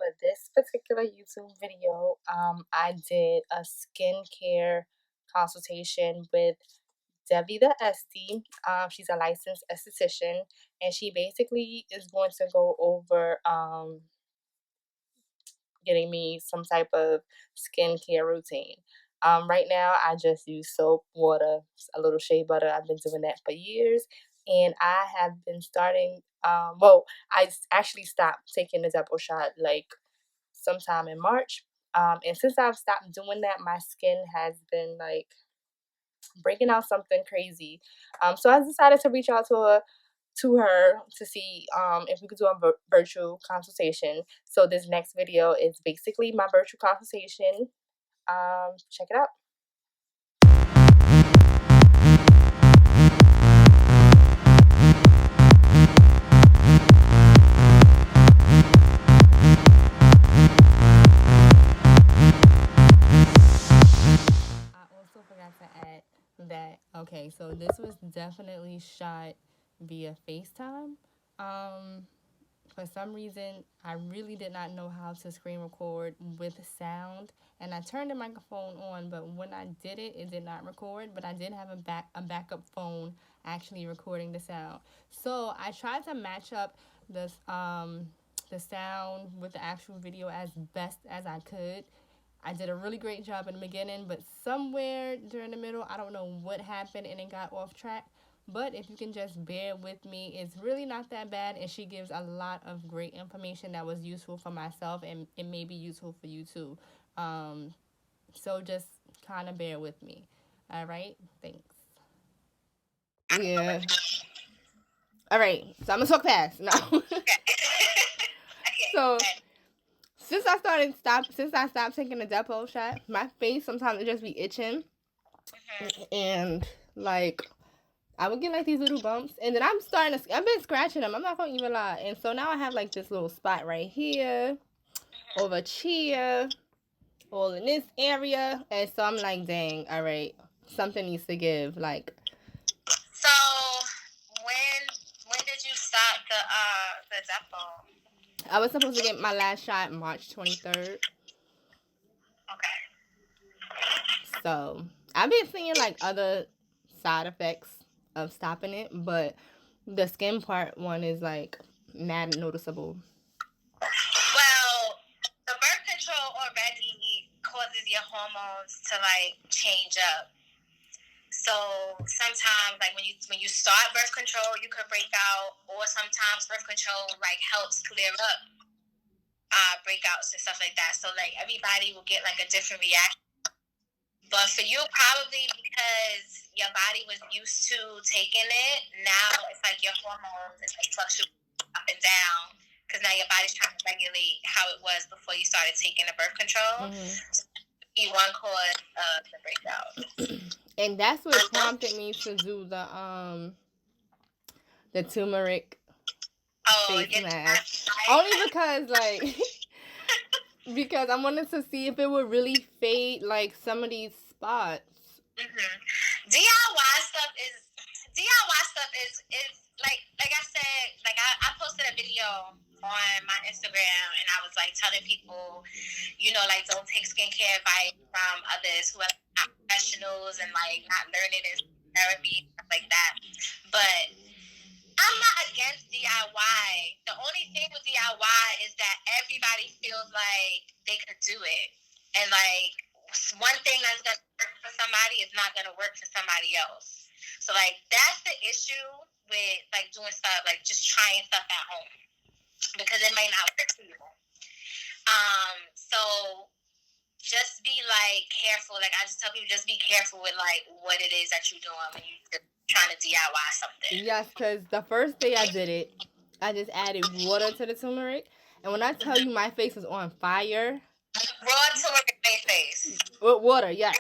for this particular YouTube video, I did a skincare consultation with Devvie The Esty. She's a licensed esthetician, and she basically is going to go over getting me some type of skincare routine. Right now, I just use soap, water, a little shea butter. I've been doing that for years, and I have been starting. Actually stopped taking the double shot like sometime in March. And since I've stopped doing that, my skin has been like breaking out something crazy. So I decided to reach out to her to see if we could do a virtual consultation. So this next video is basically my virtual consultation. Check it out. I also forgot to add that, okay, so this was definitely shot via FaceTime. For some reason, I really did not know how to screen record with sound, and I turned the microphone on, but when I did it, it did not record. But I did have a backup phone actually recording the sound. So I tried to match up the sound with the actual video as best as I could. I did a really great job in the beginning, but somewhere during the middle, I don't know what happened and it got off track. But if you can just bear with me, it's really not that bad, and she gives a lot of great information that was useful for myself, and it may be useful for you too. So just kind of bear with me. All right? Thanks. Yeah. All right. So I'm going to talk fast now. So since I stopped taking the depot shot, my face sometimes it just be itching, and like I would get like these little bumps, and then I've been scratching them. I'm not gonna even lie, and so now I have like this little spot right here, over here, all in this area, and so I'm like, dang, all right, something needs to give. Like, so when did you start the depot? I was supposed to get my last shot March 23rd. Okay. So I've been seeing like other side effects of stopping it, but the skin part one is like mad noticeable. Well, the birth control already causes your hormones to like change up. So sometimes, like when you start birth control, you could break out, or sometimes birth control like helps clear up breakouts and stuff like that. So like everybody will get like a different reaction. But for you, probably because your body was used to taking it, now it's like your hormones is like fluctuating up and down because now your body's trying to regulate how it was before you started taking the birth control. So one cause of the breakout. And that's what prompted me to do the turmeric face mask. Only because like because I wanted to see if it would really fade like some of these spots. DIY stuff is like I said, like I posted a video on my Instagram, and I was like telling people, like don't take skincare advice from others who are not professionals and like not learning in therapy, stuff like that. But I'm not against DIY. The only thing with DIY is that everybody feels like they could do it, and like one thing that's gonna work for somebody is not gonna work for somebody else. So like that's the issue with like doing stuff, like just trying stuff at home, because it may not work for you. So just be like careful. Like I just tell people, just be careful with like what it is that you're doing when you're trying to DIY something. Yes, because the first day I did it, I just added water to the turmeric, and when I tell you my face was on fire. Raw turmeric face. With water, yes.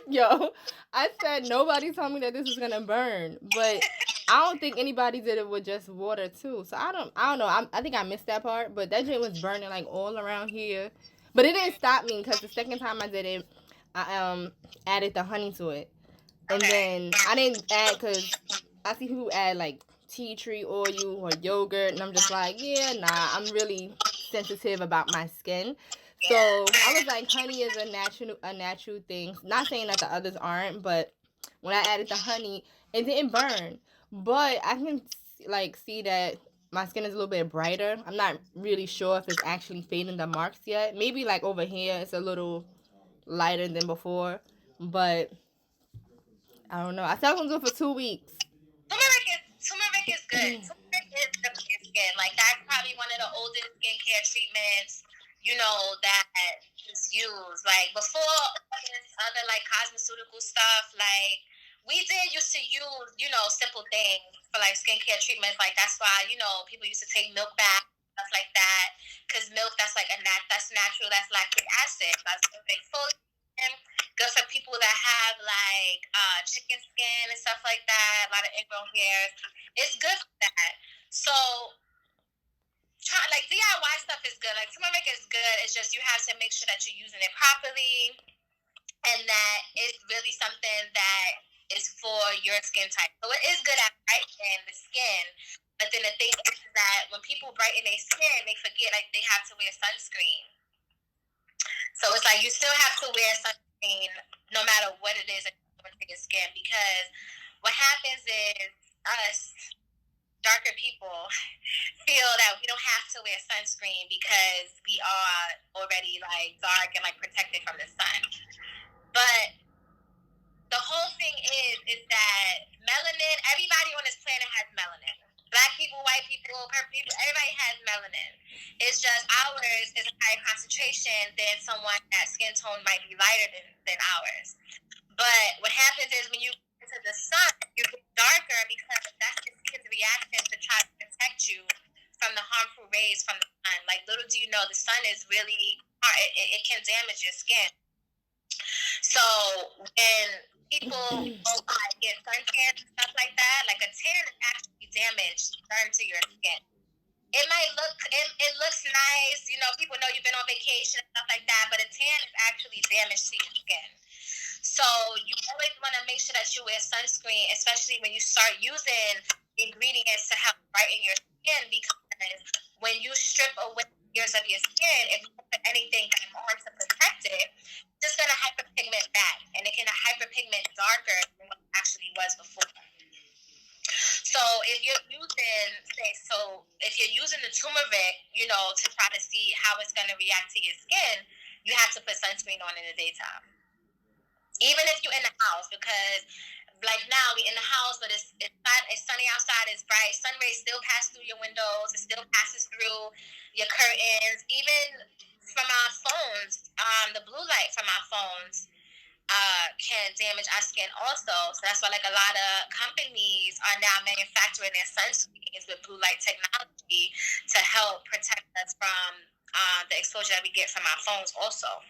Yo, I said nobody told me that this was gonna burn, but I don't think anybody did it with just water too. So I don't know. I think I missed that part, but that joint was burning like all around here. But it didn't stop me because the second time I did it, I added the honey to it, and then I didn't add because I see people add like tea tree oil or yogurt, and I'm just like, yeah, nah, I'm really sensitive about my skin. So I was like, honey is a natural thing. Not saying that the others aren't, but when I added the honey, it didn't burn. But I can like see that my skin is a little bit brighter. I'm not really sure if it's actually fading the marks yet. Maybe like over here it's a little lighter than before, but I don't know. I still gonna do it for 2 weeks. Turmeric is good. Turmeric is good for your skin. Like that's probably one of the oldest skincare treatments, that is used. Like before this other like cosmeceutical stuff, like we did used to use, simple things for like skincare treatments. Like that's why, people used to take milk baths, stuff like that. Because milk, that's like that's natural, that's lactic acid. That's exfoliation. Good for people that have like chicken skin and stuff like that, a lot of ingrown hairs. It's good for that. So like DIY stuff is good. Like turmeric is good. It's just you have to make sure that you're using it properly and that it's really something that is for your skin type. So it is good at brightening the skin. But then the thing is that when people brighten their skin, they forget like they have to wear sunscreen. So it's like you still have to wear sunscreen no matter what it is that you're doing to your skin, because what happens is us darker people feel that we don't have to wear sunscreen because we are already like dark and like protected from the sun. But the whole thing is that melanin, everybody on this planet has melanin. Black people, white people, purple people, everybody has melanin. It's just ours is a higher concentration than someone that skin tone might be lighter than ours. But what happens is when you get to the sun, you get darker because that's the skin's reaction to try to protect you from the harmful rays from the sun. Like, little do you know, the sun is really hard. It can damage your skin. So when people get suntan and stuff like that, like a tan is actually damage done to your skin. It might look, it looks nice, people know you've been on vacation and stuff like that, but a tan is actually damage to your skin. So you always want to make sure that you wear sunscreen, especially when you start using ingredients to help brighten your skin, because when you strip away layers of your skin, if you put anything on to protect it, it's just going to hyperpigment back, and it can hyperpigment darker than what it actually was before. So if you're using the turmeric, to try to see how it's going to react to your skin, you have to put sunscreen on in the daytime. Even if you're in the house, because like now we in the house, but it's sunny outside, it's bright. Sun rays still pass through your windows. It still passes through your curtains. Even from our phones, the blue light from our phones can damage our skin also. So that's why like a lot of companies are now manufacturing their sunscreens with blue light technology to help protect us from the exposure that we get from our phones also.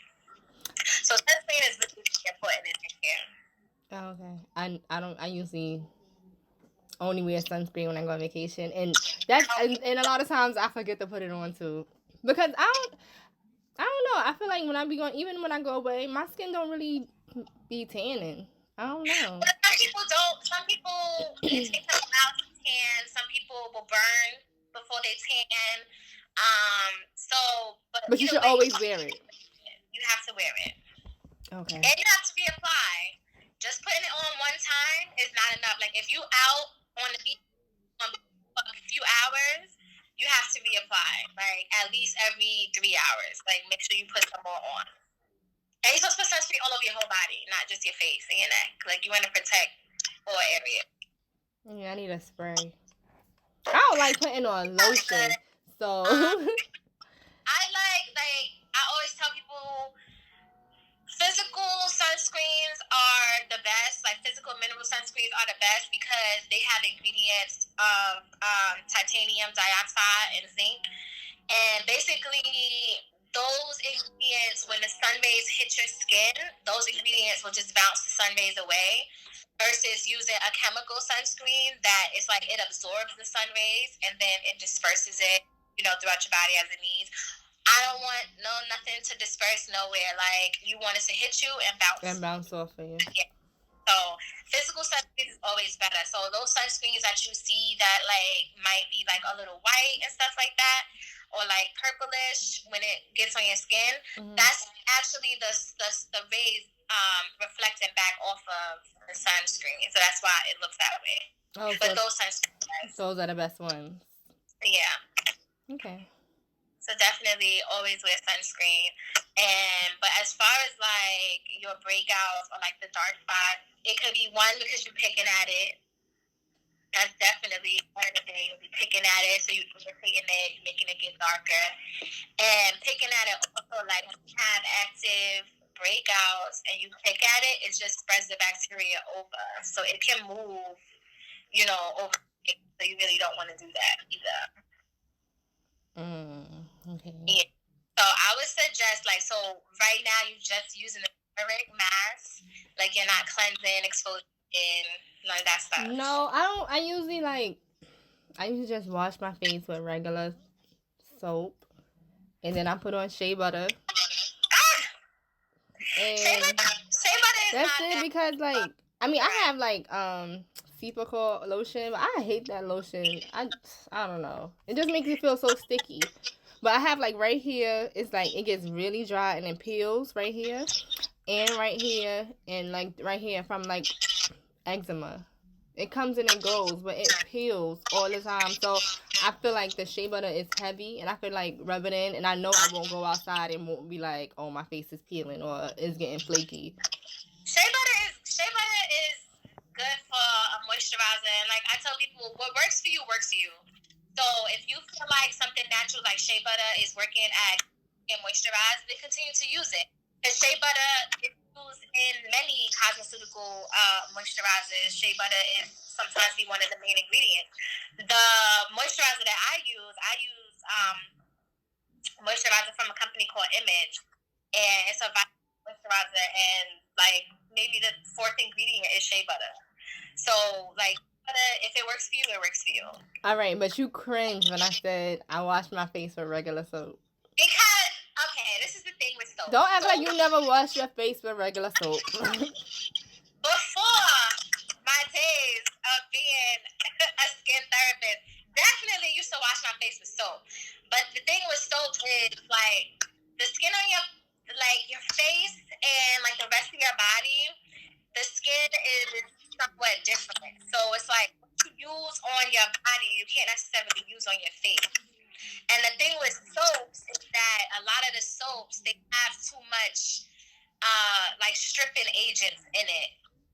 So sunscreen is really important in here. Oh, okay. I usually only wear sunscreen when I go on vacation, and and a lot of times I forget to put it on too, because I don't know. I feel like when I be going, even when I go away, my skin don't really be tanning. I don't know. But some people don't. Some people it takes them a while to tan. Some people will burn before they tan. But you should always wear it. You have to wear it. Okay. And you have to reapply. Just putting it on one time is not enough. Like if you out on the beach for a few hours, you have to reapply. Like at least every 3 hours. Like make sure you put some more on. And you're supposed to put sunscreen all over your whole body, not just your face and your neck. Like you want to protect all areas. Yeah, I need a spray. I don't like putting on lotion. So I always tell people physical sunscreens are the best. Like physical mineral sunscreens are the best because they have ingredients of titanium dioxide and zinc. And basically those ingredients, when the sun rays hit your skin, those ingredients will just bounce the sun rays away, versus using a chemical sunscreen that is like it absorbs the sun rays and then it disperses it, throughout your body as it needs. I don't want nothing to disperse nowhere. Like you want it to hit you and bounce off of you. Yeah. So physical sunscreen is always better. So those sunscreens that you see that like might be like a little white and stuff like that, or like purplish when it gets on your skin, Mm-hmm. that's actually the rays reflecting back off of the sunscreen. So that's why it looks that way. Oh, But so those sunscreens, those are the best ones. yeah. Okay. So definitely always wear sunscreen. But as far as like your breakouts or like the dark spots, it could be one because you're picking at it. That's definitely part of the thing. You'll be picking at it, so you're irritating it, you're making it get darker. And picking at it also, like when you have active breakouts and you pick at it, it just spreads the bacteria over. So it can move, over. So you really don't want to do that either. Okay. Yeah. So I would suggest, like, so right now you're just using the turmeric mask, like you're not cleansing, exfoliating, none of that stuff. No, I don't. I usually just wash my face with regular soap, and then I put on shea butter. Shea butter is that's not it that. because like I have like Cepacol lotion, but I hate that lotion. I don't know. It just makes it feel so sticky. But I have like right here, it's like it gets really dry and it peels right here, and right here, and like right here from like eczema. It comes and it goes, but it peels all the time. So I feel like the shea butter is heavy, and I feel like rub it in, and I know I won't go outside and won't be like, oh, my face is peeling or it's getting flaky. Shea butter is good for a moisturizer, and like I tell people, what works for you works for you. So if you feel like something natural like shea butter is working at moisturize, then continue to use it. Because shea butter is used in many cosmeceutical moisturizers. Shea butter is sometimes be one of the main ingredients. The moisturizer that I use moisturizer from a company called Image, and it's a moisturizer, and like maybe the fourth ingredient is shea butter. So like if it works for you, it works for you. All right, but you cringed when I said I wash my face with regular soap. Because this is the thing with soap. Don't act like you never wash your face with regular soap. Before my days of being a skin therapist, definitely used to wash my face with soap. But the thing with soap is like the skin on your face and like the rest of your body, the skin is somewhat different. So it's like what you use on your body, you can't necessarily use on your face. And the thing with soaps is that a lot of the soaps, they have too much like stripping agents in it,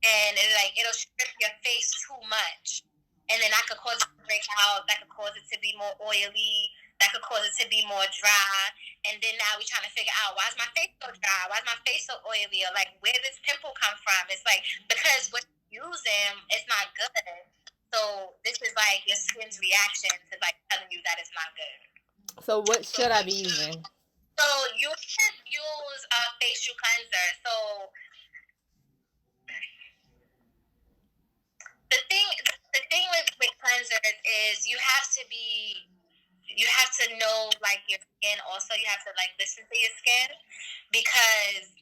and it'll strip your face too much, and then that could cause it to break out, that could cause it to be more oily, that could cause it to be more dry, and then now we're trying to figure out, why is my face so dry, why is my face so oily, or like where did this pimple come from? It's like because what you're using is not good. So this is like your skin's reaction to like telling you that it's not good. So what should I be using? So you should use a facial cleanser. So the thing with cleansers is you have to know like your skin. Also, you have to like listen to your skin, because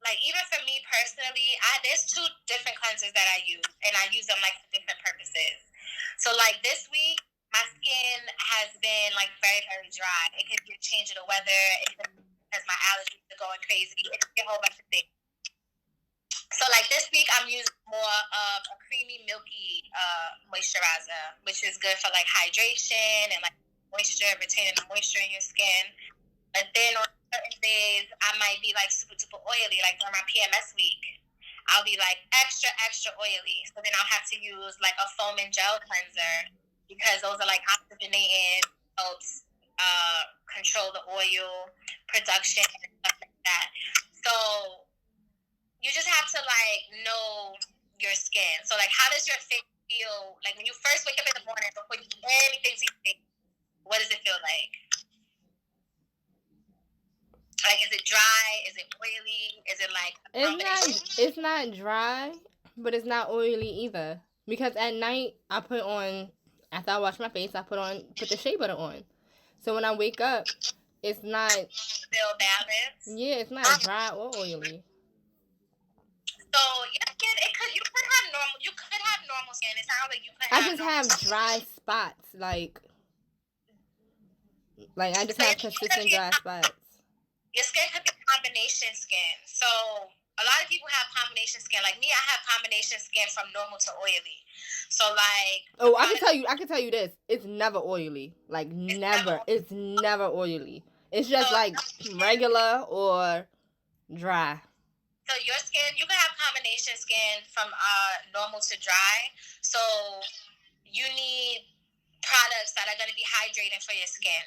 like even for me personally, there's two different cleansers that I use, and I use them like for different purposes. So like this week, my skin has been like very, very dry. It could be a change of the weather. It could be because my allergies are going crazy. It could be a whole bunch of things. So like this week, I'm using more of a creamy, milky moisturizer, which is good for like hydration and like moisture, retaining the moisture in your skin. But then on certain days, I might be like super duper oily. Like during my PMS week, I'll be like extra, extra oily. So then I'll have to use like a foam and gel cleanser, because those are like oxygenating, helps control the oil production and stuff like that. So you just have to like know your skin. So like, how does your face feel like when you first wake up in the morning before you do anything to your face? What does it feel like? Like, is it dry? Is it oily? Is it like it's not dry, but it's not oily either. Because at night after I wash my face, I put the shea butter on. So when I wake up, it's not still balanced. Yeah, it's not dry or oily. So your skin, you could have normal skin. It sounds like you could have. I just have dry spots, like Like, I just So have consistent dry spots. your skin could be combination skin. So a lot of people have combination skin. Like me, I have combination skin from normal to oily. So like, oh, I can tell you this. It's never oily. Like never. It's never oily. It's just like regular or dry. So your skin, you can have combination skin from normal to dry. So you need products that are going to be hydrating for your skin.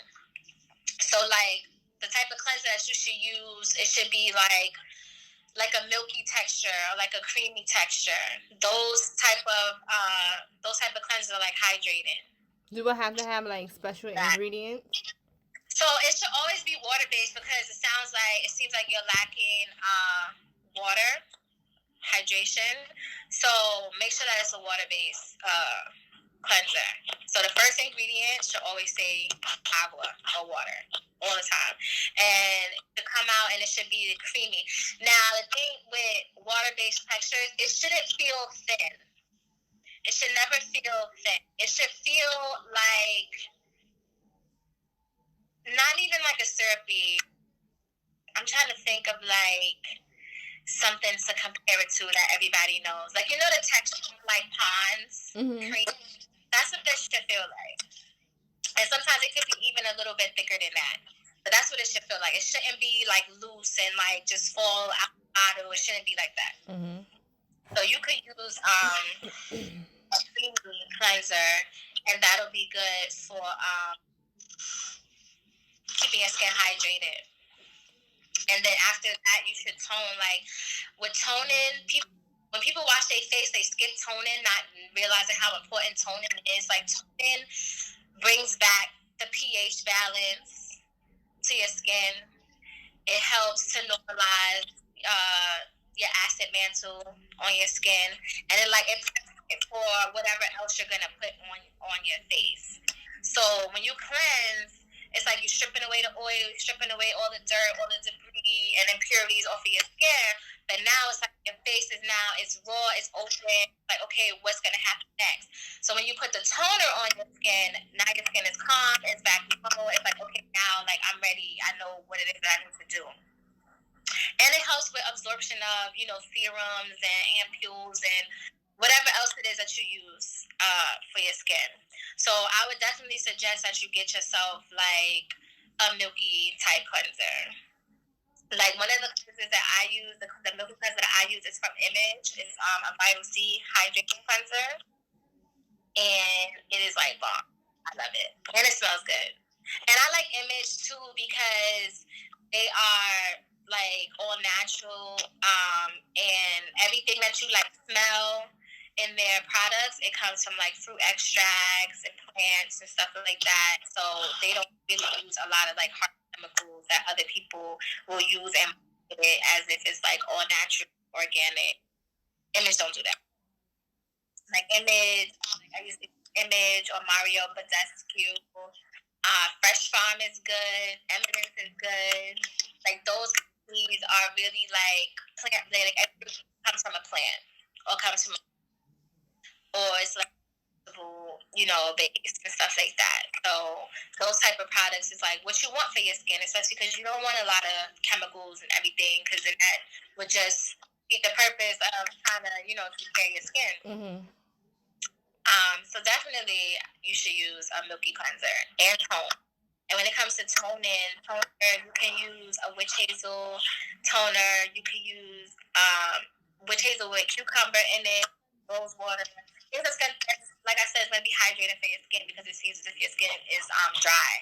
So like the type of cleanser that you should use, it should be like a milky texture or like a creamy texture. Those type of cleansers are like hydrating. Do I have to have like special ingredients? So it should always be water based because it seems like you're lacking water, hydration. So make sure that it's a water based cleanser. So the first ingredient should always say agua or water all the time, and to come out and it should be creamy. Now the thing with water based textures, it shouldn't feel thin. It should never feel thin. It should feel like not even like a syrupy. I'm trying to think of like something to compare it to that everybody knows. Like, you know the texture of like Pond's cream? That's what this should feel like. And sometimes it could be even a little bit thicker than that. But that's what it should feel like. It shouldn't be like loose and like just fall out the bottle. It shouldn't be like that. So you could use a creamy cleanser, and that'll be good for keeping your skin hydrated. And then after that, you should tone. Like with toning, when people wash their face, they skip toning, not realizing how important toning is. Like toning brings back the pH balance to your skin. It helps to normalize your acid mantle on your skin, and it for whatever else you're gonna put on your face. So when you cleanse, it's like you're stripping away the oil, you're stripping away all the dirt, all the debris and impurities off of your skin. But now it's like your face it's raw, it's open. Like, okay, what's going to happen next? So when you put the toner on your skin, now your skin is calm, it's back to normal. It's like, okay, now like I'm ready. I know what it is that I need to do. And it helps with absorption of, serums and ampules and whatever else it is that you use for your skin. So I would definitely suggest that you get yourself like a milky type cleanser. Like one of the cleansers that I use, the milky cleanser that I use is from Image. It's a vitamin C hydrating cleanser, and it is like bomb. I love it, and it smells good. And I like Image too because they are like all natural, and everything that you like smell in their products, it comes from like fruit extracts and plants and stuff like that. So they don't really use a lot of like hard chemicals that other people will use and market it as if it's like all natural, organic. Image don't do that. Like Image, I use Image or Mario Badescu. Fresh Farm is good. Eminence is good. Like those companies are really like plant. Like everything comes from a plant or comes from or it's like based and stuff like that. So those type of products is like what you want for your skin, especially because you don't want a lot of chemicals and everything, because then that would just beat the purpose of trying to take care of your skin. So definitely you should use a milky cleanser and tone. And when it comes to toner, you can use a witch hazel toner. You can use witch hazel with cucumber in it, rose water. It's gonna, like I said, it's gonna be hydrated for your skin because it seems as if your skin is dry.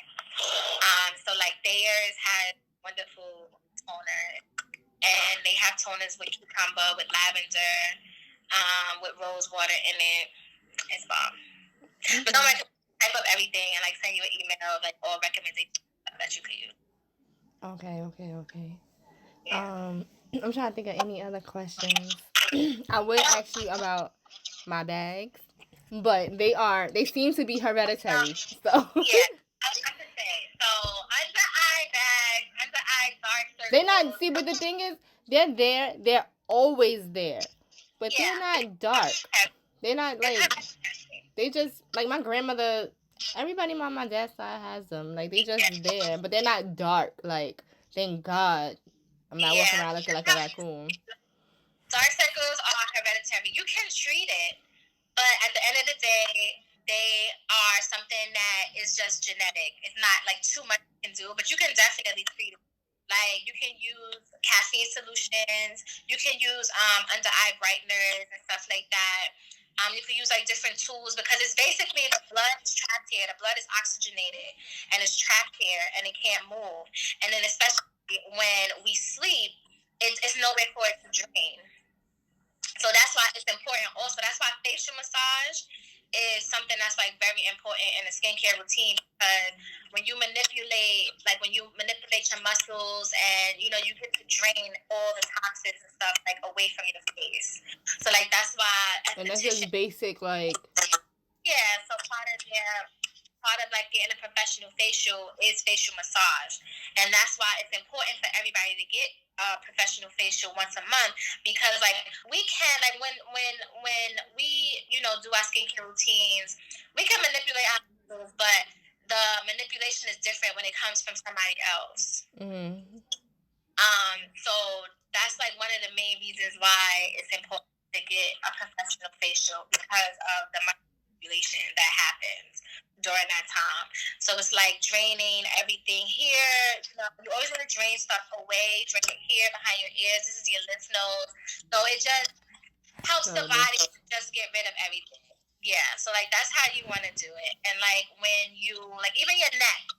So like theirs has wonderful toner, and they have toners with cucumber, with lavender, with rose water in it. It's bomb. But don't type up everything and like send you an email like all recommendations that you can use. Okay. Yeah. I'm trying to think of any other questions. I would ask you about my bags, but they seem to be hereditary. So yeah, I was about to say. So under eye bag, under eye dark circles. They're not. See, but the thing is, they're there. They're always there, but they're not dark. They're not like. They just like my grandmother Everybody on my dad's side has them. Like, they just there, but they're not dark. Like, thank God, I'm not walking Yeah. around looking like a raccoon. Dark circles are hereditary. You can treat it, but at the end of the day, they are something that is just genetic. It's not like too much you can do, but you can definitely treat it. Like, you can use caffeine solutions. You can use under eye brighteners and stuff like that. You can use like different tools because it's basically the blood is trapped here. The blood is oxygenated and it's trapped here and it can't move. And then especially when we sleep, it's nowhere for it to drain. So that's why it's important. Also, that's why facial massage is something that's like very important in the skincare routine because when you manipulate your muscles and you get to drain all the toxins and stuff like away from your face. So like that's why And that's just basic, like. Yeah, so part of like getting a professional facial is facial massage, and that's why it's important for everybody to get a professional facial once a month because like we can like when we do our skincare routines, we can manipulate our muscles, but the manipulation is different when it comes from somebody else. Mm-hmm. So that's like one of the main reasons why it's important to get a professional facial because of the manipulation that happens during that time. So it's like draining everything here. You always want to drain stuff away, drain it here behind your ears. This is your lymph nodes. So it just helps the body just get rid of everything. Yeah, so like that's how you want to do it. And like when you like even your neck,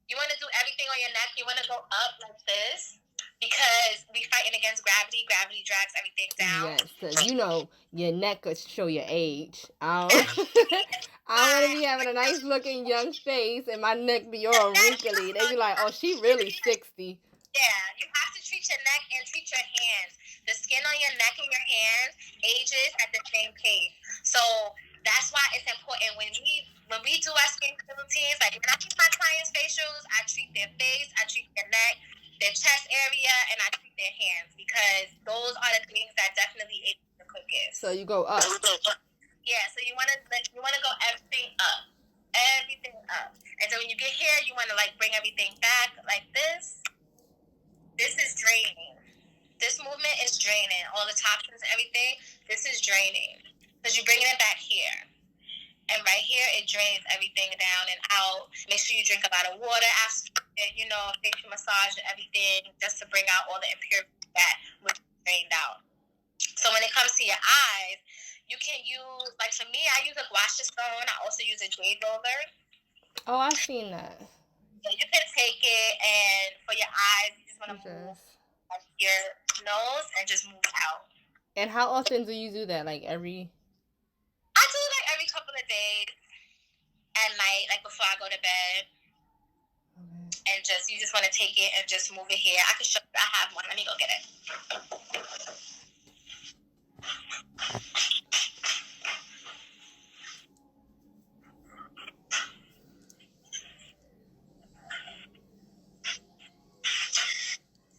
you want to do everything on your neck. You want to go up like this. Because we fighting against gravity. Gravity drags everything down. Yes, because your neck could show your age. I don't want to be having a nice looking young face and my neck be all wrinkly. They be like, oh, she really 60. Yeah, you have to treat your neck and treat your hands. The skin on your neck and your hands ages at the same pace. So that's why it's important when we do our skincare routines. Like when I treat my clients' facials, I treat their face, I treat their neck, their chest area, and I treat their hands because those are the things that definitely age the quickest. So you go up. Yeah, so you want to go everything up, and then when you get here, you want to like bring everything back like this. This is draining. This movement is draining all the toxins and everything. This is draining because you're bringing it back here. And right here, it drains everything down and out. Make sure you drink a lot of water after, facial massage and everything, just to bring out all the impurities that was drained out. So when it comes to your eyes, you can use, like for me, I use a gouache stone. I also use a jade roller. Oh, I've seen that. So you can take it, and for your eyes, you just want to move like your nose and just move out. And how often do you do that? Like every... I do like every couple of days at night, like before I go to bed. Okay. And you just want to take it and just move it here. I can show you. I have one. Let me go get it.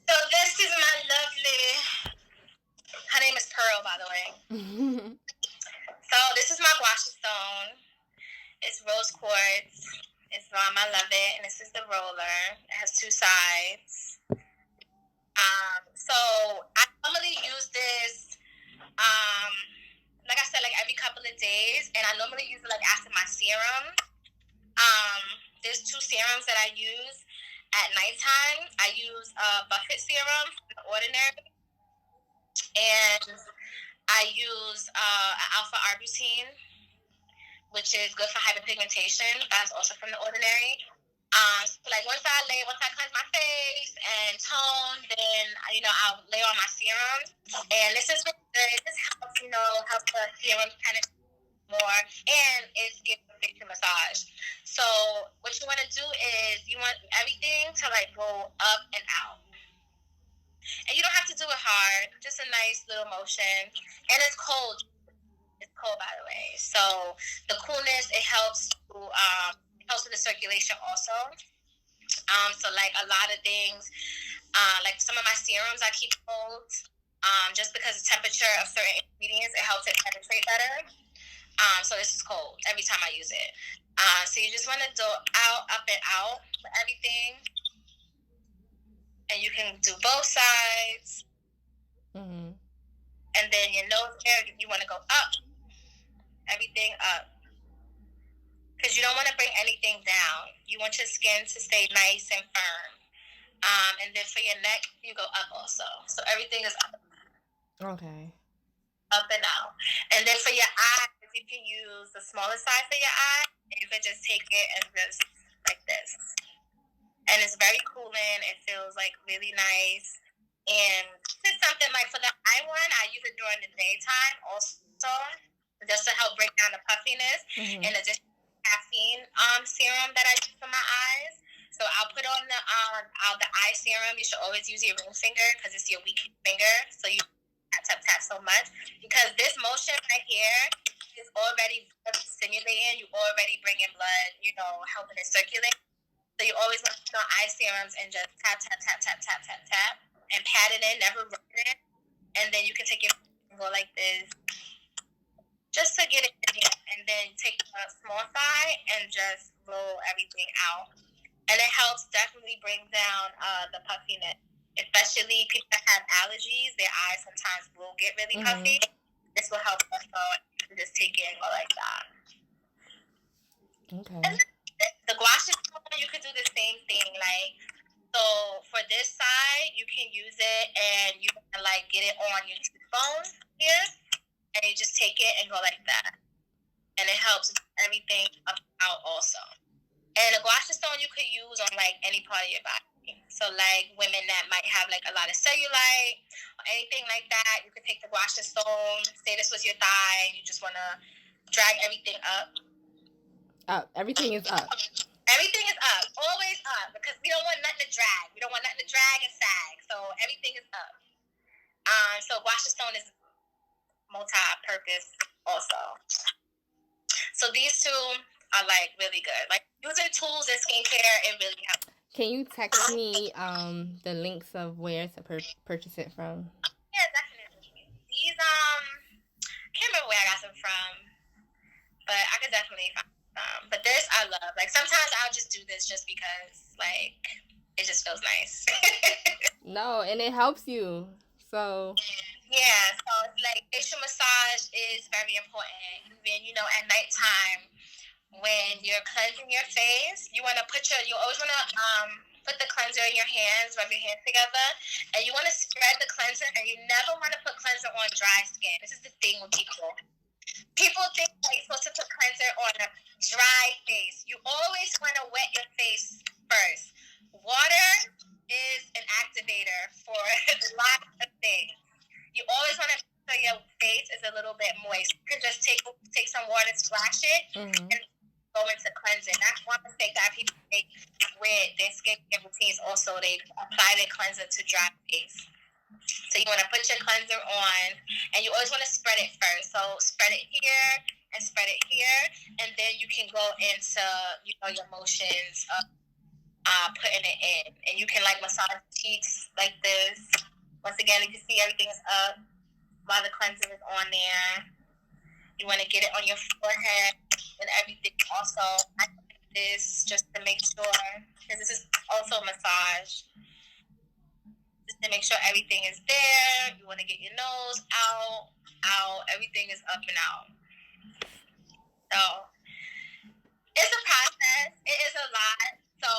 So this is my lovely... Her name is Pearl, by the way. So this is my gouache stone. It's rose quartz. It's Rom. I love it. And this is the roller. It has two sides. So I normally use this, like I said, like every couple of days. And I normally use it like after my serum. There's two serums that I use at nighttime. I use Buffett serum from The Ordinary. And I use alpha arbutin, which is good for hyperpigmentation. That's also from The Ordinary. So like once I cleanse my face and tone, then I'll lay on my serum. And this is really good. This helps help the serum penetrate more, and it's giving a facial massage. So what you want to do is you want everything to like go up and out. And you don't have to do it hard, just a nice little motion. And it's cold. It's cold, by the way. So the coolness, it helps with the circulation also. So like a lot of things, like some of my serums I keep cold, just because the temperature of certain ingredients, it helps it penetrate better. So this is cold every time I use it. So you just want to do out, up, and out for everything. And you can do both sides. Mm-hmm. And then your nose area, you want to go up. Everything up. Because you don't want to bring anything down. You want your skin to stay nice and firm. And then for your neck, you go up also. So everything is up. Okay. Up and out. And then for your eyes, you can use the smaller side for your eye. And you can just take it and just like this. And it's very cooling. It feels like really nice. And this is something like for the eye one, I use it during the daytime also, just to help break down the puffiness. Mm-hmm. In addition to caffeine serum that I use for my eyes. So I'll put on the eye serum. You should always use your ring finger because it's your weak finger. So you tap so much, because this motion right here is already stimulating. You already bringing blood, helping it circulate. So you always want to put on eye serums and just tap, and pat it in, never rub it. And then you can take your and go like this, just to get it in, and then take the small side and just roll everything out. And it helps definitely bring down the puffiness. Especially people that have allergies, their eyes sometimes will get really puffy. This will help us go. You can just take it and go like that. Okay. And the gua sha stone, you could do the same thing. Like, so for this side, you can use it and you can like get it on your cheekbone here, and you just take it and go like that. And it helps everything up out also. And a gua sha stone you could use on like any part of your body. So like women that might have like a lot of cellulite or anything like that, you could take the gua sha stone, say this was your thigh, and you just want to drag everything up. Up. Everything is up. Everything is up. Always up, because we don't want nothing to drag. We don't want nothing to drag and sag. So everything is up. So gua sha stone is multi-purpose also. So these two are like really good. Like using tools in skincare, it really helps. Can you text me the links of where to purchase it from? Yeah, definitely. These can't remember where I got them from, but I could definitely find them. But this I love. Like sometimes I'll just do this just because like it just feels nice. No, and it helps you. So yeah, so it's like facial massage is very important. Even at nighttime, when you're cleansing your face, you always want to put the cleanser in your hands, rub your hands together, and you want to spread the cleanser, and you never want to put cleanser on dry skin. This is the thing with people. People think that you're supposed to put cleanser on a dry face. You always want to wet your face first. Water is an activator for lots of things. You always want to make sure your face is a little bit moist. You can just take some water, splash it, and go into cleansing. That's one mistake that people make with their skincare routines. Also, they apply their cleanser to dry face. So you want to put your cleanser on, and you always want to spread it first. So spread it here and spread it here, and then you can go into your motions of putting it in, and you can like massage cheeks like this. Once again, you can see everything is up while the cleanser is on there. You want to get it on your forehead and everything. Also, I like this just to make sure, because this is also a massage. Just to make sure everything is there. You want to get your nose out. Everything is up and out. So it's a process. It is a lot. So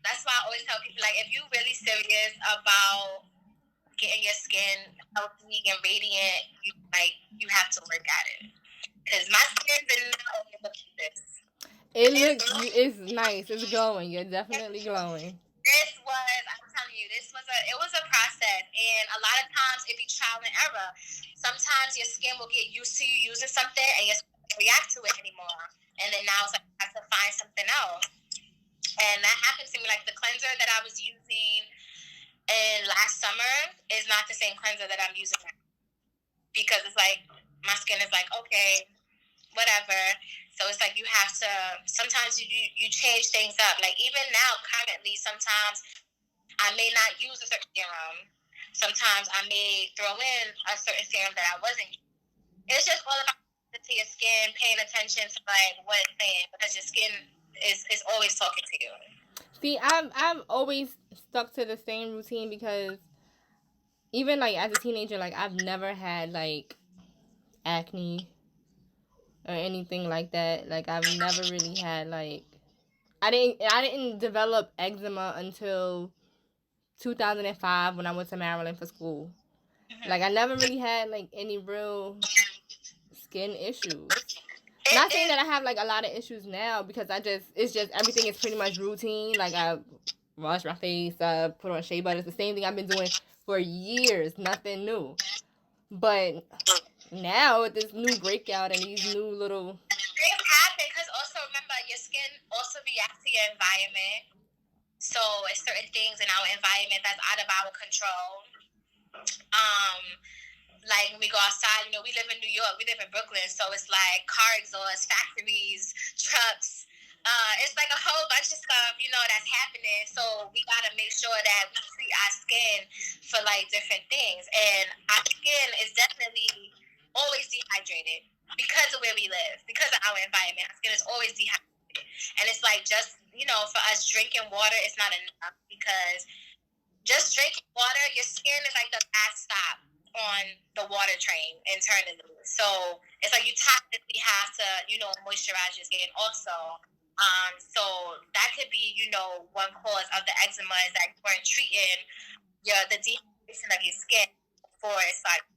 that's why I always tell people, like, if you're really serious about getting your skin healthy and radiant, you have to work at it. Because my skin did not only look like this. It's nice. It's glowing. You're definitely glowing. I'm telling you, it was a process. And a lot of times it be trial and error. Sometimes your skin will get used to you using something and your skin won't react to it anymore. And then now it's like I have to find something else. And that happened to me. Like the cleanser that I was using last summer is not the same cleanser that I'm using now. Because it's like my skin is like, okay, whatever. So it's like you have to, sometimes you change things up. Like even now, currently, sometimes I may not use a certain serum. Sometimes I may throw in a certain serum that I wasn't using. It's just all about to your skin, paying attention to like what it's saying, because your skin is always talking to you. See, I've always stuck to the same routine because even like as a teenager, like I've never had like acne or anything like that. Like I've never really had like I didn't develop eczema until 2005 when I went to Maryland for school. Like I never really had like any real skin issues. Not saying that I have like a lot of issues now because it's just everything is pretty much routine. Like I wash my face, put on shea butter. It's the same thing I've been doing for years. Nothing new. But now with this new breakout and these new little things happen because also remember your skin also reacts to your environment. So it's certain things in our environment that's out of our control. Like when we go outside, you know, we live in New York, we live in Brooklyn, so it's like car exhaust, factories, trucks. It's like a whole bunch of stuff, you know, that's happening. So we gotta make sure that we treat our skin for like different things. And our skin is definitely always dehydrated because of where we live, because of our environment. Our skin is always dehydrated. And it's like just, you know, for us drinking water is not enough because just drinking water, your skin is like the last stop on the water train internally. So it's like you tactically have to, you know, moisturize your skin also. So that could be, you know, one cause of the eczema is that you weren't treating the dehydration of your skin before it started.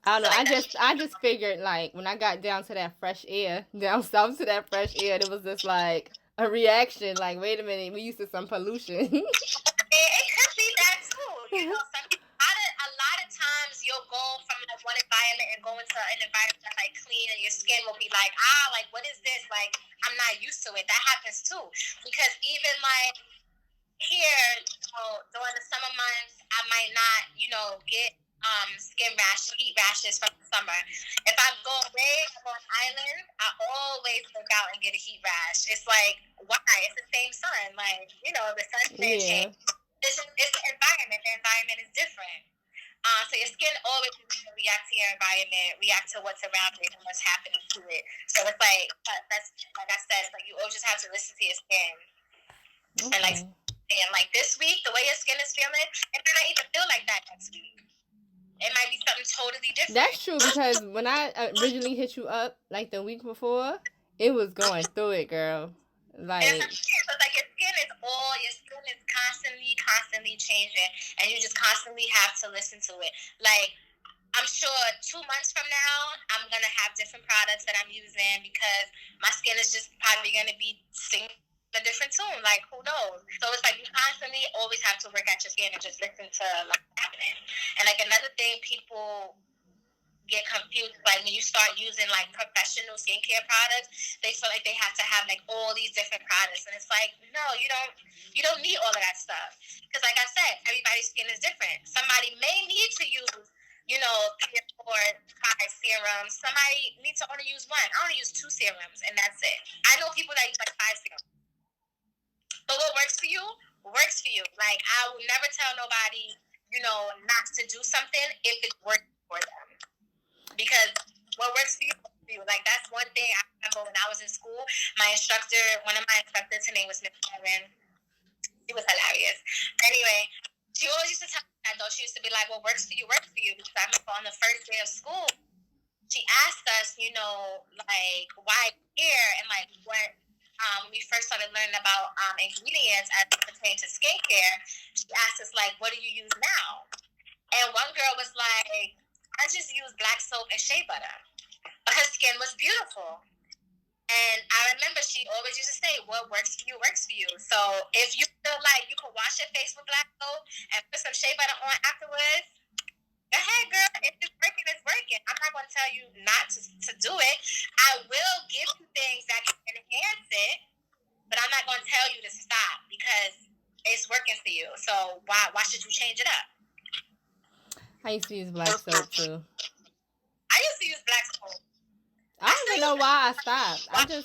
I don't know. I just figured like when I got down to that fresh air, down south to that fresh air, it was just like a reaction. Like, wait a minute, we used to some pollution. It could be that too. You know, a lot of times you'll go from like one environment and go into an environment that's like clean, and your skin will be like, like what is this? Like I'm not used to it. That happens too, because even like here, you know, during the summer months, I might not, you know, get skin rash, heat rashes from the summer. If I go away, I go on island, I always look out and get a heat rash. It's like, why? It's the same sun. Like, you know, the sun's gonna change. It's the environment. The environment is different. So your skin always react to your environment, react to what's around it and what's happening to it. So it's like, that's like I said, it's like you always just have to listen to your skin. Okay. And like this week, the way your skin is feeling, it might not even feel like that next week. It might be something totally different. That's true because when I originally hit you up like the week before, it was going through it, girl. Like, so it's like your skin is constantly changing, and you just constantly have to listen to it. Like, I'm sure 2 months from now, I'm gonna have different products that I'm using because my skin is just probably gonna be singing a different tune. Like, who knows? So it's like you constantly always have to work at your skin and just listen to like what's happening. And like another thing, people get confused, like when you start using like professional skincare products, they feel like they have to have like all these different products, and it's like, no, you don't need all of that stuff, because like I said, everybody's skin is different. Somebody may need to use, you know, 3 or 4, 5 serums. Somebody needs to only use 1. I only use 2 serums, and that's it. I know people that use like 5 serums, but what works for you works for you. Like, I will never tell nobody, you know, not to do something if it works for them. Because what works for you, like that's one thing I remember when I was in school. My instructor, one of my instructors, her name was Miss Karen. She was hilarious. Anyway, she always used to tell me that though. She used to be like, "What works for you works for you." Because I remember on the first day of school, she asked us, you know, like why here and like what. When we first started learning about ingredients as it pertains to skincare, she asked us like, "What do you use now?" And one girl was like, I just use black soap and shea butter. But her skin was beautiful. And I remember she always used to say, what works for you works for you. So if you feel like you can wash your face with black soap and put some shea butter on afterwards, go ahead, girl. If it's working, it's working. I'm not going to tell you not to do it. I will give you things that can enhance it, but I'm not going to tell you to stop because it's working for you. So why should you change it up? I used to use black soap too. I used to use black soap. I don't even know why I stopped. I don't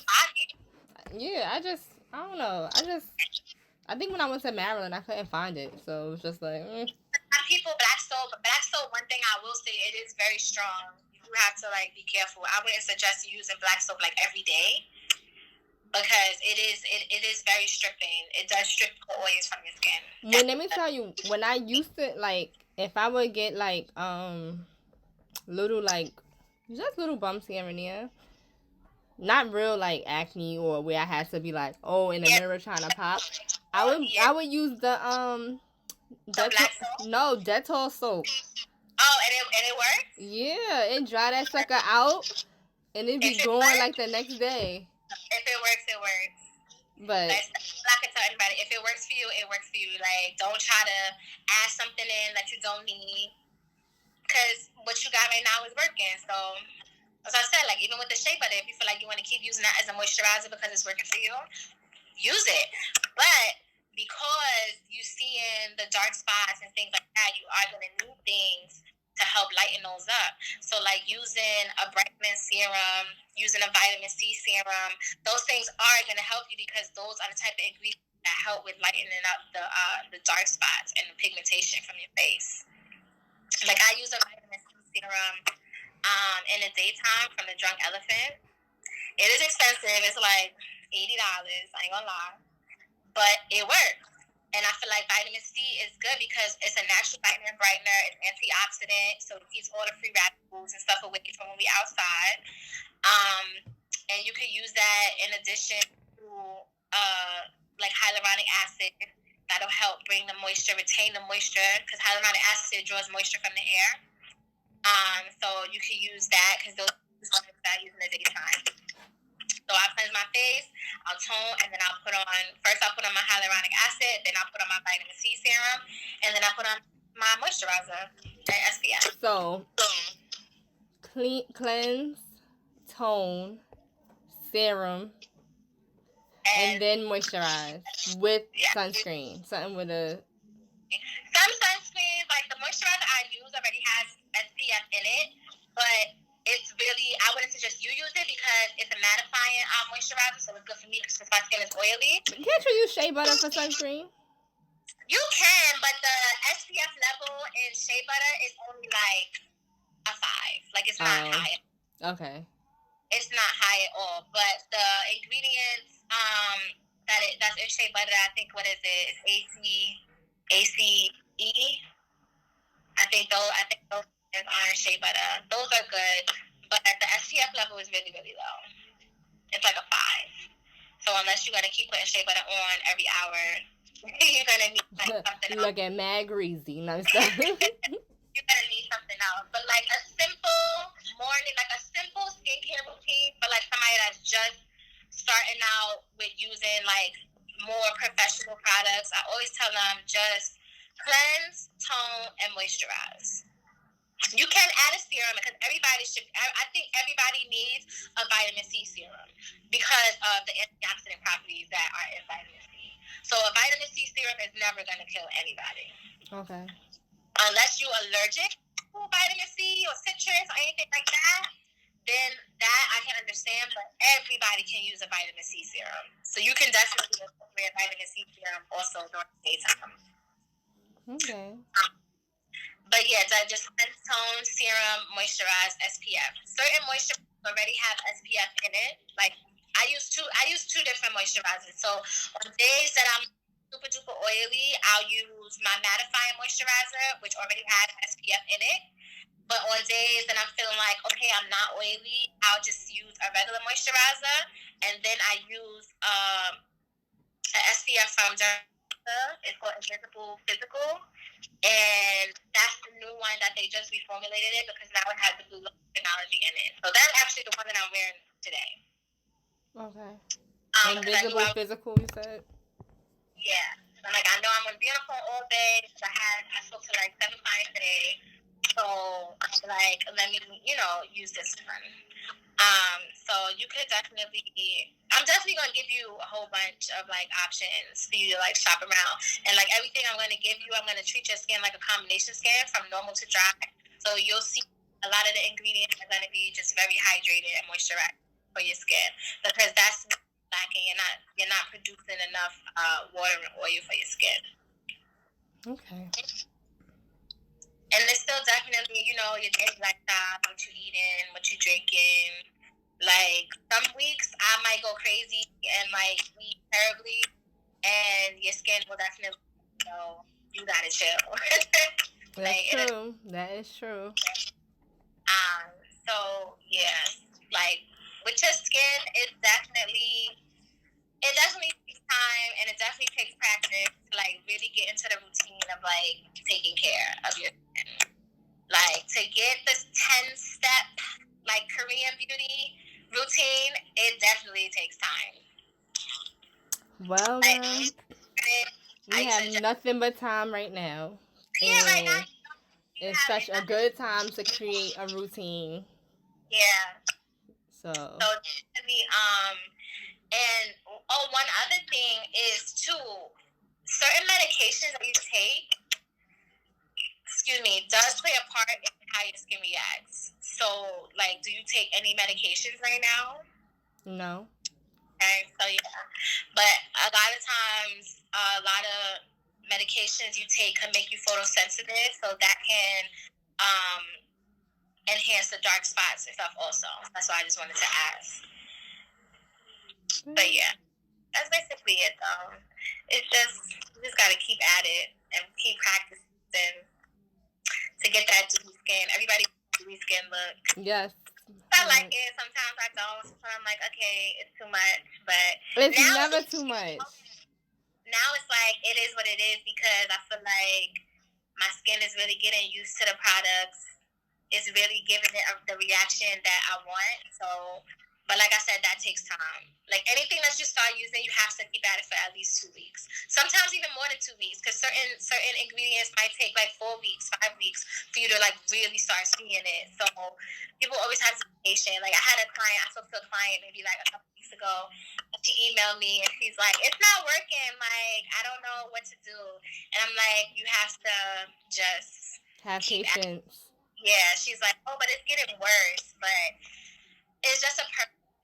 know. I think when I went to Maryland, I couldn't find it, so it was just like. People black soap. One thing I will say, it is very strong. You you have to like be careful. I wouldn't suggest you using black soap like every day because it is very stripping. It does strip the oils from your skin. Well, let me tell you, when I used to, like, if I would get, like, little, like, just little bumps here and there, not real, like, acne or where I had to be, like, oh, in the mirror trying to pop, I would use the, Dettol soap. Oh, and it works? Yeah, it dry that sucker out, and it be going, like, the next day. If it works, it works. But I can tell anybody, if it works for you, it works for you. Like, don't try to add something in that you don't need, because what you got right now is working. So, as I said, like, even with the shea butter, if you feel like you want to keep using that as a moisturizer because it's working for you, use it. But because you see in the dark spots and things like that, you are going to need things to help lighten those up. So, like, using a brightening serum, using a vitamin C serum, those things are going to help you because those are the type of ingredients that help with lightening up the dark spots and the pigmentation from your face. Like, I use a vitamin C serum in the daytime from the Drunk Elephant. It is expensive. It's like $80. I ain't gonna lie. But it works. And I feel like vitamin C is good because it's a natural vitamin brightener. It's antioxidant, so it keeps all the free radicals and stuff away from when we outside. And you can use that in addition to like hyaluronic acid. That'll help bring the moisture, retain the moisture, because hyaluronic acid draws moisture from the air. So you can use that because those are that I use in the daytime. So I cleanse my face, I'll tone, and then I'll put on my hyaluronic acid, then I'll put on my vitamin C serum, and then I'll put on my moisturizer and SPF. So, cleanse, tone, serum, and then moisturize with sunscreen. Something with a... Some sunscreens, like the moisturizer I use already has SPF in it, but it's really, I wouldn't suggest you use it because it's a mattifying moisturizer, so it's good for me because my skin is oily. Can't you use shea butter for sunscreen? You can, but the SPF level in shea butter is only like a 5. Like, it's not high. Okay. It's not high at all. But the ingredients that's in shea butter, I think, what is it? It's ACE. I think those are in shea butter. Those are good, but the SPF level is really, really low. It's like a 5. So unless you're gonna keep putting shea butter on every hour, you're gonna need like something else. Looking mad greasy. No stuff. You're gonna need something else. But like a simple morning, like a simple skincare routine for like somebody that's just starting out with using like more professional products, I always tell them just cleanse, tone, and moisturize. You can add a serum because I think everybody needs a vitamin C serum because of the antioxidant properties that are in vitamin C. So a vitamin C serum is never going to kill anybody. Okay. Unless you're allergic to vitamin C or citrus or anything like that, then that I can understand, but everybody can use a vitamin C serum. So you can definitely wear a vitamin C serum also during the daytime. Okay. But yeah, just cleanse, tone, serum, moisturize, SPF. Certain moisturizers already have SPF in it. Like I use two different moisturizers. So on days that I'm super duper oily, I'll use my mattifying moisturizer, which already has SPF in it. But on days that I'm feeling like, okay, I'm not oily, I'll just use a regular moisturizer, and then I use an SPF from Derma. It's called Invisible Physical. And that's the new one that they just reformulated it because now it has the blue light technology in it. So that's actually the one that I'm wearing today. Okay. Invisible Physical, you said? Yeah. I'm like, I know I'm going to be on the phone all day because I spoke to like 7 clients today. So I'm like, let me, use this one. So you could I'm definitely going to give you a whole bunch of like options for you to like shop around. And like everything I'm going to give you, I'm going to treat your skin like a combination skin from normal to dry. So you'll see a lot of the ingredients are going to be just very hydrated and moisturized for your skin because that's lacking. You're not producing enough water and oil for your skin. Okay. And it's still definitely, you know, your daily lifestyle, what you eating, what you drinking. Like, some weeks I might go crazy and, like, eat terribly, and your skin will definitely, you know, you gotta chill. That's true. That is true. So, yeah, like, with your skin, it definitely takes time, and it definitely takes practice to, like, really get into the routine of, like, taking care of your skin. Like, to get this 10-step, like, Korean beauty routine, it definitely takes time. Well, like, girl, we have nothing but time right now. Yeah, right now. It's such a good time to create a routine. Yeah. So definitely, and one other thing is too, certain medications that you take, does play a part in how your skin reacts. So, like, do you take any medications right now? No. Okay, so yeah, but a lot of times, a lot of medications you take can make you photosensitive, so that can enhance the dark spots and stuff also. That's why I just wanted to ask. But yeah, that's basically it though. It's just, you just gotta keep at it and keep practicing to get that dewy skin. Everybody dewy skin look. Yes. I like it. Sometimes I don't. Sometimes I'm like, okay, it's too much. But it's never too much. Now it's like, it is what it is, because I feel like my skin is really getting used to the products. It's really giving it the reaction that I want. So, but like I said, that takes time. Like, anything that you start using, you have to keep at it for at least 2 weeks. Sometimes even more than 2 weeks, because certain ingredients might take like 4 weeks, 5 weeks for you to, like, really start seeing it. So people always have to be patient. Like, I spoke to a client maybe like a couple weeks ago, and she emailed me and she's like, it's not working. Like, I don't know what to do. And I'm like, you have to just have patience. Yeah, she's like, oh, but it's getting worse. But it's just the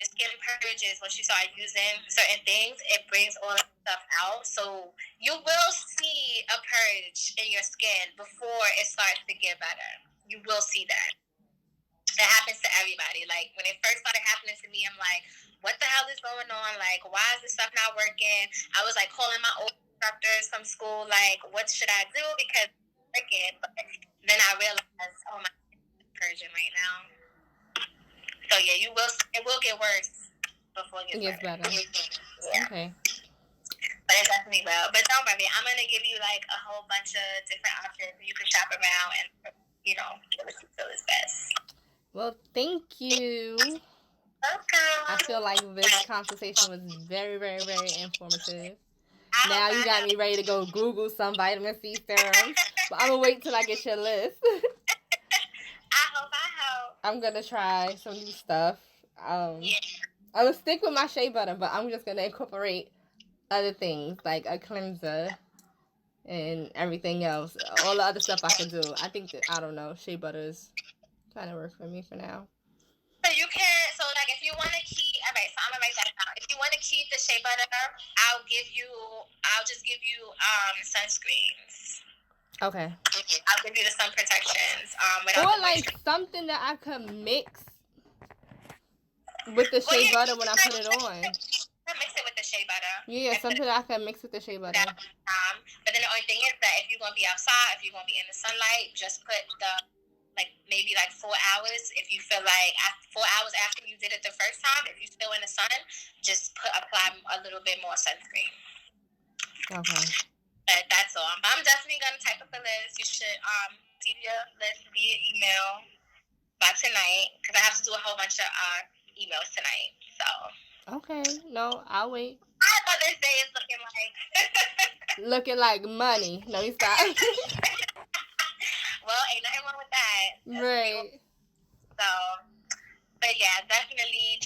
skin purges once you start using certain things. It brings all that stuff out. So you will see a purge in your skin before it starts to get better. You will see that. That happens to everybody. Like, when it first started happening to me, I'm like, what the hell is going on? Like, why is this stuff not working? I was, like, calling my old instructors from school, like, what should I do? Because it's working. But then I realized, oh, my skin is purging right now. So yeah, it will get worse before it gets better. Yeah. Okay. But it definitely will. But don't worry, I'm gonna give you like a whole bunch of different options you can shop around and, you know, get what you feel is best. Well, thank you. Welcome. I feel like this consultation was very, very, very informative. Now you got me ready to go Google some vitamin C serums. But I'm gonna wait till I get your list. I hope. I'm gonna try some new stuff. Yeah. I'm gonna stick with my shea butter, but I'm just gonna incorporate other things like a cleanser and everything else. All the other stuff I can do. I think that, I don't know, shea butter is kind of work for me for now. So you can, like, if you want to keep, all right, so I'm gonna write that down. If you want to keep the shea butter, I'll just give you sunscreens. Okay. I'll give you the sun protections. Or like something that I could mix with the shea butter when I put it on. Mix it with the shea butter. Yeah, something that I can mix with the shea butter. But then the only thing is that if you're gonna be outside, if you're gonna be in the sunlight, just put maybe 4 hours. If you feel like 4 hours after you did it the first time, if you're still in the sun, just apply a little bit more sunscreen. Okay. That's all. But I'm definitely gonna type up a list. You should see your list via email by tonight, because I have to do a whole bunch of emails tonight. So. Okay. No, I'll wait. Mother's Day is looking like. Looking like money. No, you stop. Well, ain't nothing wrong with that. Right. So, but yeah, definitely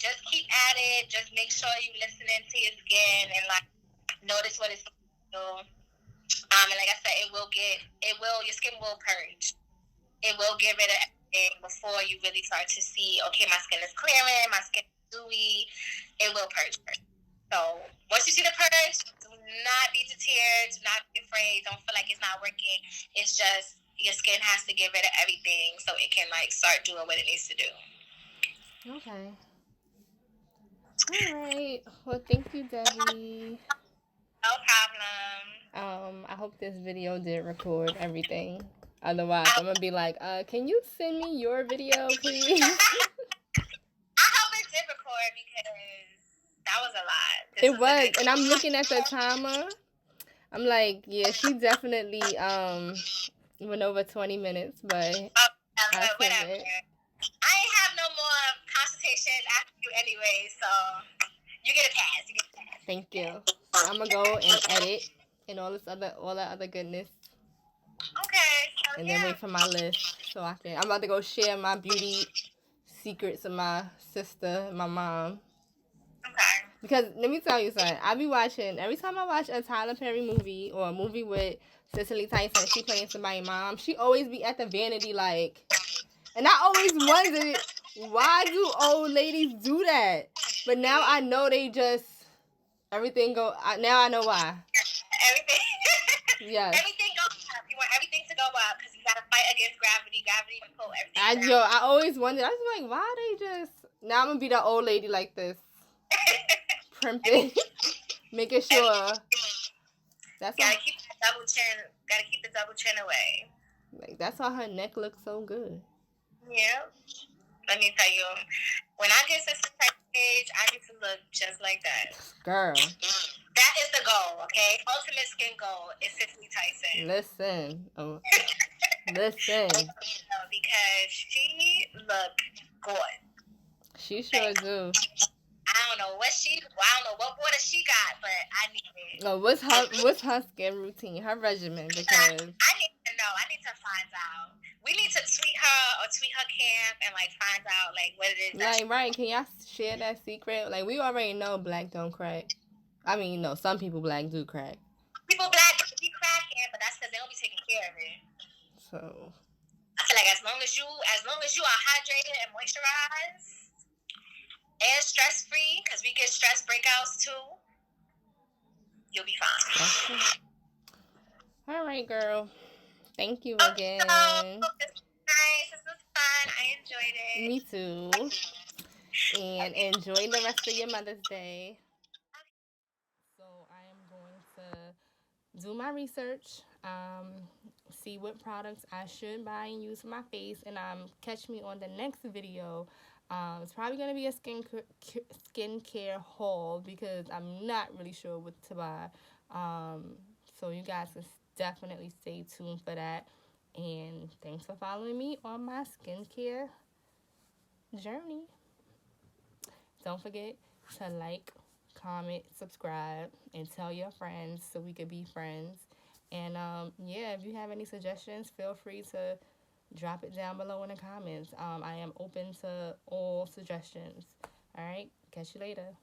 just keep at it. Just make sure you listening to your skin and like notice what it's doing. And like I said, your skin will purge. It will get rid of everything before you really start to see, okay, my skin is clearing, my skin is dewy. It will purge. So once you see the purge, do not be deterred, do not be afraid, don't feel like it's not working. It's just, your skin has to get rid of everything so it can like start doing what it needs to do. Okay. All right. Well, thank you, Devvie. No problem. I hope this video did record everything. Otherwise, I'm gonna be like, can you send me your video, please? I hope it did record because that was a lot. It was, and I'm looking at the timer. I'm like, yeah, she definitely went over 20 minutes, but whatever. I ain't have no more consultations after you anyway, so you get a pass. Thank you. So I'm gonna go and edit and all that other goodness. Okay. And then wait for my list so I'm about to go share my beauty secrets with my sister, my mom. Okay. Because let me tell you something. I be watching every time I watch a Tyler Perry movie or a movie with Cicely Tyson, she playing somebody's mom. She always be at the vanity like, and I always wondered why do old ladies do that? But now I know they just everything go. Now I know why. Everything. Yes. Everything goes up. You want everything to go up because you gotta fight against gravity. Gravity will pull everything down. I always wondered. I was like, why they just? Now I'm gonna be that old lady like this. Primping, making sure. That's gotta keep the double chin. Gotta keep the double chin away. Like that's why her neck looks so good. Yeah. Let me tell you, when I get to this type of age, I need to look just like that. Girl. That is the goal, okay? Ultimate skin goal is Cicely Tyson. Listen. Listen. Because she look good. She sure do. I don't know what water she got, but I need it. No, what's her skin routine, her regimen? Because I need to know. I need to find out. We need to tweet her camp and like find out like what it is. Like, right? Can y'all share that secret? Like, we already know black don't crack. I mean, no, some people black do crack. People black be cracking, but that's because they don't be taking care of it. So I feel like as long as you are hydrated and moisturized and stress free, because we get stress breakouts too, you'll be fine. All right, girl. Thank you again. This was nice. This was fun. I enjoyed it. Me too. And enjoy the rest of your Mother's Day. So I am going to do my research, see what products I should buy and use for my face, and catch me on the next video. It's probably going to be a skincare haul because I'm not really sure what to buy. So you guys can definitely stay tuned for that. And thanks for following me on my skincare journey. Don't forget to like, comment, subscribe, and tell your friends so we could be friends. And yeah, if you have any suggestions, feel free to drop it down below in the comments. I am open to all suggestions. All right, catch you later.